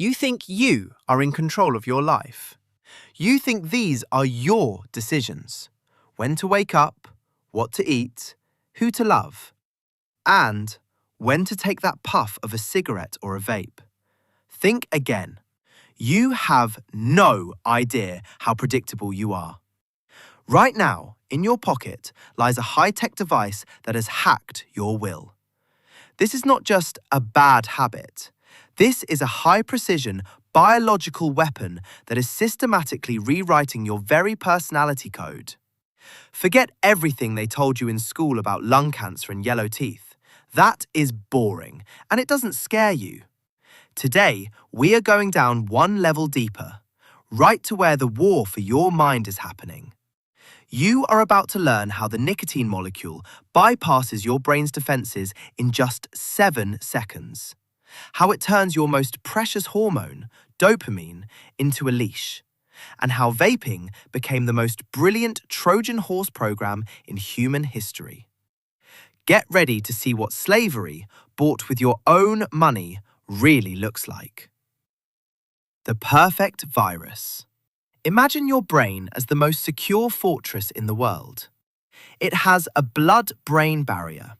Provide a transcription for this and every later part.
You think you are in control of your life. You think these are your decisions. When to wake up, what to eat, who to love, and when to take that puff of a cigarette or a vape. Think again. You have no idea how predictable you are. Right now, in your pocket, lies a high-tech device that has hacked your will. This is not just a bad habit. This is a high-precision biological weapon that is systematically rewriting your very personality code. Forget everything they told you in school about lung cancer and yellow teeth. That is boring, and it doesn't scare you. Today, we are going down one level deeper, right to where the war for your mind is happening. You are about to learn how the nicotine molecule bypasses your brain's defenses in just 7 seconds. How it turns your most precious hormone, dopamine, into a leash. And how vaping became the most brilliant Trojan Horse program in human history. Get ready to see what slavery, bought with your own money, really looks like. The perfect virus. Imagine your brain as the most secure fortress in the world. It has a blood-brain barrier,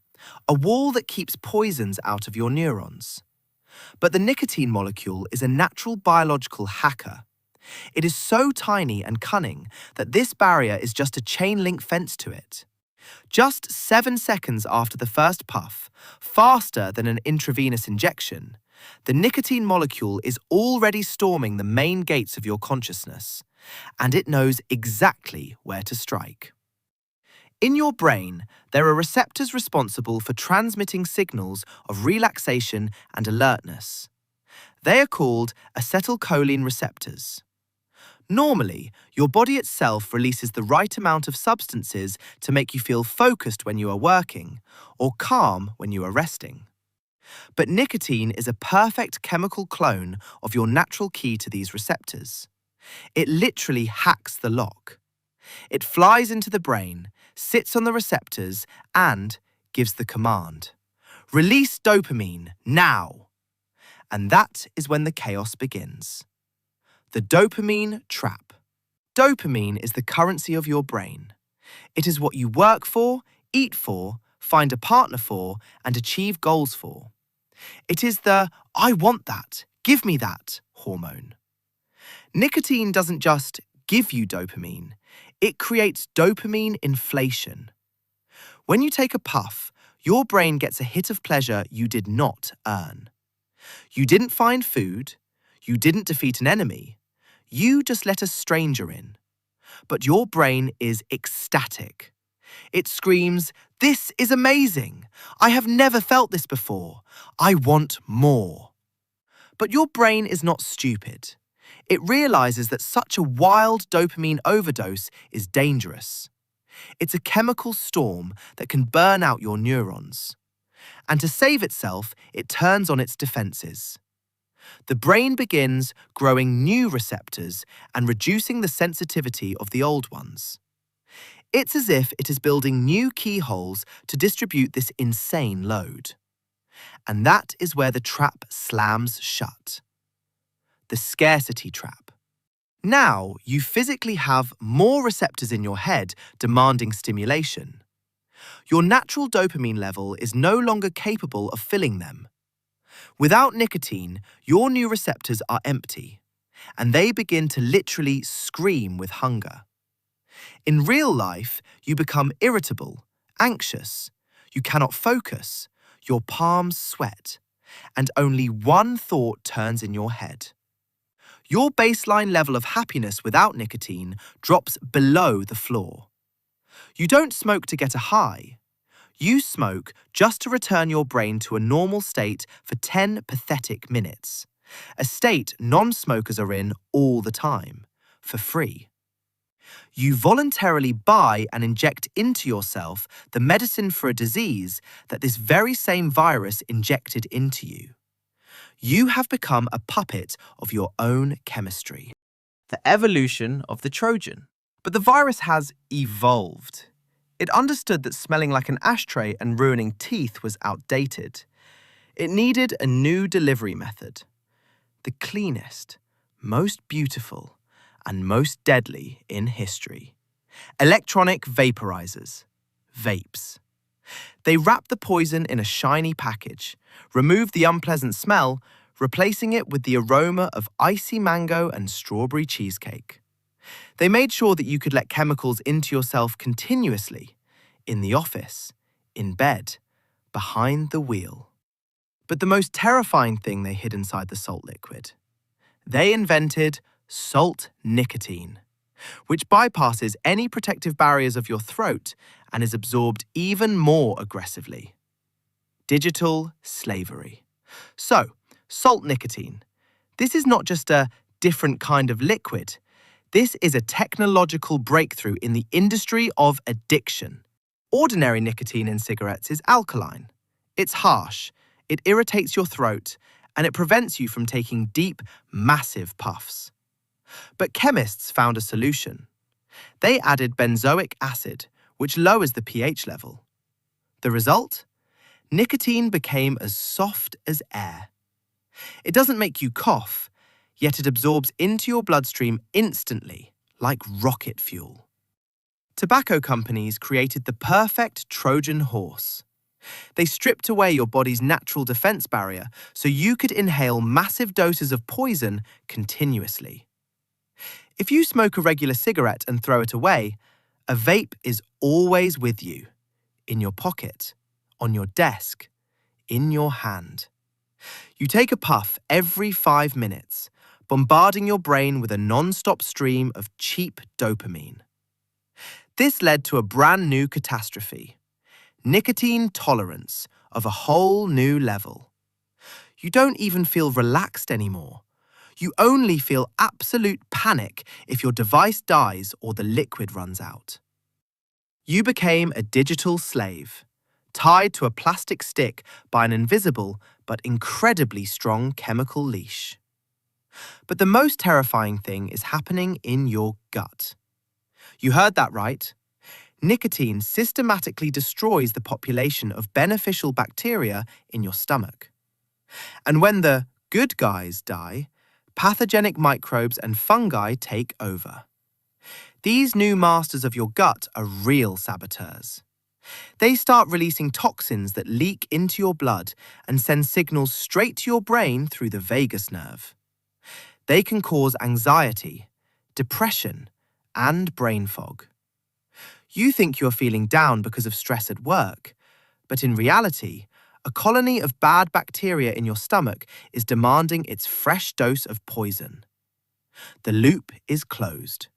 a wall that keeps poisons out of your neurons. But the nicotine molecule is a natural biological hacker. It is so tiny and cunning that this barrier is just a chain-link fence to it. Just 7 seconds after the first puff, faster than an intravenous injection, the nicotine molecule is already storming the main gates of your consciousness, and it knows exactly where to strike. In your brain, there are receptors responsible for transmitting signals of relaxation and alertness. They are called acetylcholine receptors. Normally, your body itself releases the right amount of substances to make you feel focused when you are working, or calm when you are resting. But nicotine is a perfect chemical clone of your natural key to these receptors. It literally hacks the lock. It flies into the brain, sits on the receptors, and gives the command. Release dopamine, now! And that is when the chaos begins. The dopamine trap. Dopamine is the currency of your brain. It is what you work for, eat for, find a partner for, and achieve goals for. It is the "I want that, give me that" hormone. Nicotine doesn't just give you dopamine, it creates dopamine inflation. When you take a puff, your brain gets a hit of pleasure you did not earn. You didn't find food, you didn't defeat an enemy, you just let a stranger in. But your brain is ecstatic. It screams, "This is amazing! I have never felt this before. I want more." But your brain is not stupid. It realizes that such a wild dopamine overdose is dangerous. It's a chemical storm that can burn out your neurons. And to save itself, it turns on its defenses. The brain begins growing new receptors and reducing the sensitivity of the old ones. It's as if it is building new keyholes to distribute this insane load. And that is where the trap slams shut. The scarcity trap. Now you physically have more receptors in your head demanding stimulation. Your natural dopamine level is no longer capable of filling them. Without nicotine, your new receptors are empty, and they begin to literally scream with hunger. In real life, you become irritable, anxious, you cannot focus, your palms sweat, and only one thought turns in your head. Your baseline level of happiness without nicotine drops below the floor. You don't smoke to get a high. You smoke just to return your brain to a normal state for 10 pathetic minutes, a state non-smokers are in all the time, for free. You voluntarily buy and inject into yourself the medicine for a disease that this very same virus injected into you. You have become a puppet of your own chemistry. The evolution of the Trojan. But the virus has evolved. It understood that smelling like an ashtray and ruining teeth was outdated. It needed a new delivery method. the cleanest, most beautiful, and most deadly in history. Electronic vaporizers, vapes. They wrap the poison in a shiny package, remove the unpleasant smell, replacing it with the aroma of icy mango and strawberry cheesecake. They made sure that you could let chemicals into yourself continuously, in the office, in bed, behind the wheel. But the most terrifying thing they hid inside the salt liquid. They invented salt nicotine, which bypasses any protective barriers of your throat and is absorbed even more aggressively. Digital slavery. So, salt nicotine. This is not just a different kind of liquid. This is a technological breakthrough in the industry of addiction. Ordinary nicotine in cigarettes is alkaline. It's harsh, it irritates your throat, and it prevents you from taking deep, massive puffs. But chemists found a solution. They added benzoic acid, which lowers the pH level. The result? Nicotine became as soft as air. It doesn't make you cough, yet it absorbs into your bloodstream instantly, like rocket fuel. Tobacco companies created the perfect Trojan Horse. They stripped away your body's natural defense barrier so you could inhale massive doses of poison continuously. If you smoke a regular cigarette and throw it away, a vape is always with you, in your pocket, on your desk, in your hand. You take a puff every 5 minutes, bombarding your brain with a non-stop stream of cheap dopamine. This led to a brand new catastrophe: nicotine tolerance of a whole new level. You don't even feel relaxed anymore. You only feel absolute panic if your device dies or the liquid runs out. You became a digital slave, tied to a plastic stick by an invisible but incredibly strong chemical leash. But the most terrifying thing is happening in your gut. You heard that right. Nicotine systematically destroys the population of beneficial bacteria in your stomach. And when the good guys die, pathogenic microbes and fungi take over. These new masters of your gut are real saboteurs. They start releasing toxins that leak into your blood and send signals straight to your brain through the vagus nerve. They can cause anxiety, depression, and brain fog. You think you're feeling down because of stress at work, but in reality, a colony of bad bacteria in your stomach is demanding its fresh dose of poison. The loop is closed.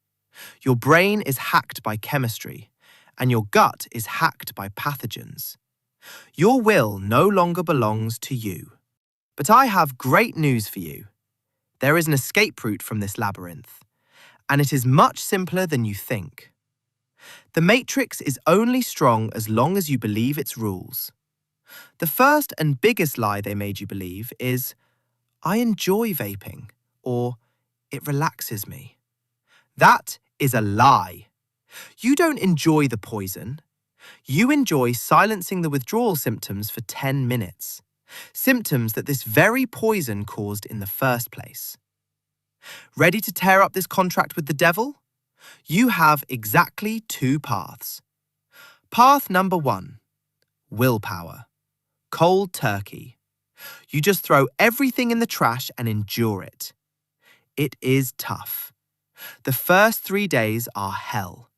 Your brain is hacked by chemistry, and your gut is hacked by pathogens. Your will no longer belongs to you. But I have great news for you. There is an escape route from this labyrinth, and it is much simpler than you think. The matrix is only strong as long as you believe its rules. The first and biggest lie they made you believe is, I enjoy vaping, or it relaxes me. That is a lie. You don't enjoy the poison. You enjoy silencing the withdrawal symptoms for 10 minutes. Symptoms that this very poison caused in the first place. Ready to tear up this contract with the devil? You have exactly 2 paths. Path number 1, willpower. Cold turkey. You just throw everything in the trash and endure it. It is tough. The first 3 days are hell.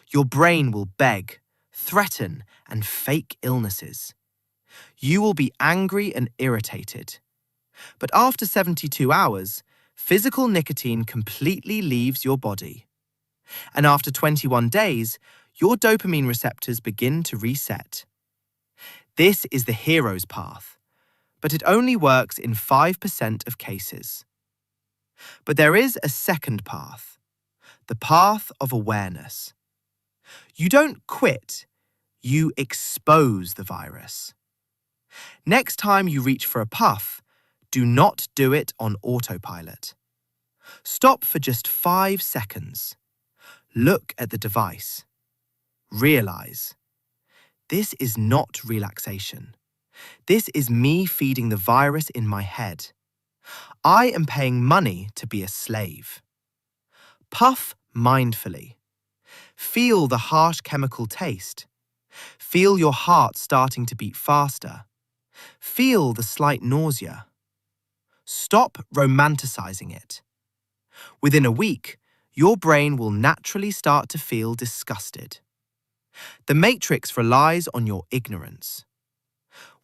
Your brain will beg, threaten, and fake illnesses. You will be angry and irritated. But after 72 hours, physical nicotine completely leaves your body. And after 21 days, your dopamine receptors begin to reset. This is the hero's path, but it only works in 5% of cases. But there is a second path, the path of awareness. You don't quit, you expose the virus. Next time you reach for a puff, do not do it on autopilot. Stop for just 5 seconds. Look at the device. Realize, this is not relaxation. This is me feeding the virus in my head. I am paying money to be a slave. Puff mindfully. Feel the harsh chemical taste. Feel your heart starting to beat faster. Feel the slight nausea. Stop romanticizing it. Within a week, your brain will naturally start to feel disgusted. The matrix relies on your ignorance.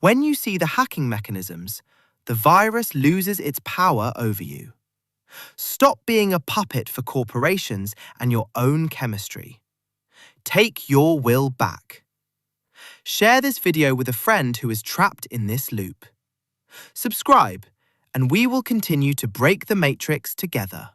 When you see the hacking mechanisms, the virus loses its power over you. Stop being a puppet for corporations and your own chemistry. Take your will back. Share this video with a friend who is trapped in this loop. Subscribe, and we will continue to break the matrix together.